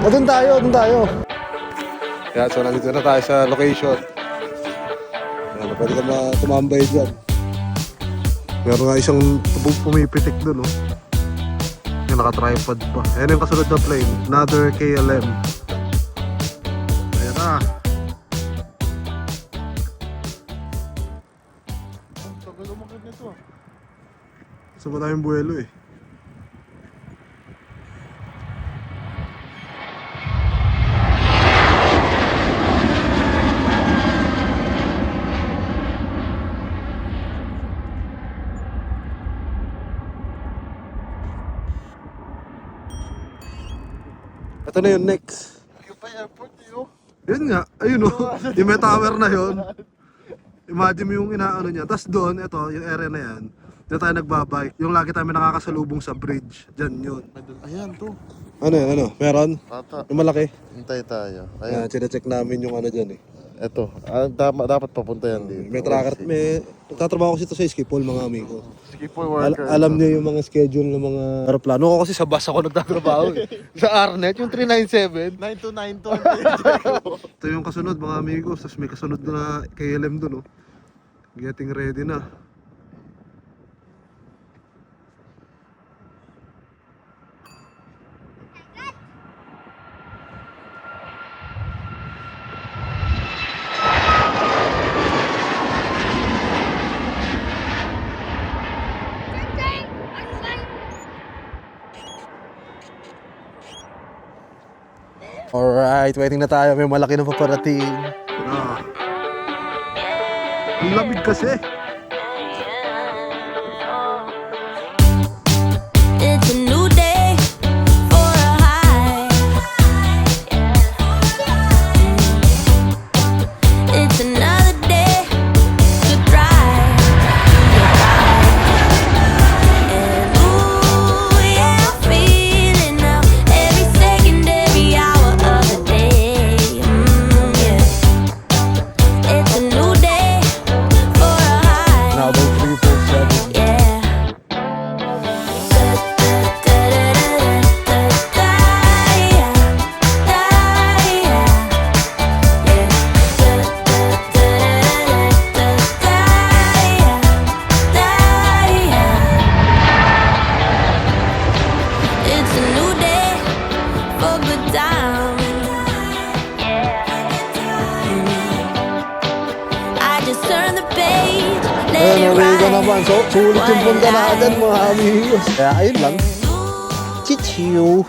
O, doon tayo, doon tayo. Kaya so nandito na tayo sa location. Ayan, pwede ka tumambay dyan. Meron nga isang tubog pumipitik doon, oh. Yung naka-tripod pa. Ayan yung kasunod na plane. Another KLM. Ayan na. Tagal umakit nito, ah. Gusto ba tayong buwelo, eh. Ito na yung next. Yung pa airport yun. Yun nga, ayun o. Yung may tower na yun. Imagine mo yung inaano niya. Tapos doon, ito, yung area na yan. Doon tayo nagbabike. Yung lagi tayo nakakasalubong sa bridge. Diyan yun. Ayan to. Ano yan, ano? Meron? Ata. Yung malaki. Hintay tayo. Ayan, chinecheck namin yung ano dyan eh. Ito. dapat papunta yan dito. May tracker, may nagtatrabaho kasi ito sa Skipol, mga amigo. Sige po, worker. Alam niyo yung mga schedule ng mga aeroplano. Ako kasi sa bus ako nagtatrabaho eh. Sa Arnet, yung 397. 9292. Ito yung kasunod, mga amigos. Tapos may kasunod na KLM dun, oh. Getting ready na. Alright, waiting na tayo. May malaki na paparating. Ang lamig kasi. It's a new day for a high. It's another day to thrive. And ooh, yeah, I'm feeling now every second, every hour of the day. Yeah. It's a new day for a high. Now about 347. Yeah. It's a new day for good times. I just turn the page, let Ayan, it Rico ride. naman. So, sulit yung punta natin, mga amigos. Kaya ayun lang. Chichiu.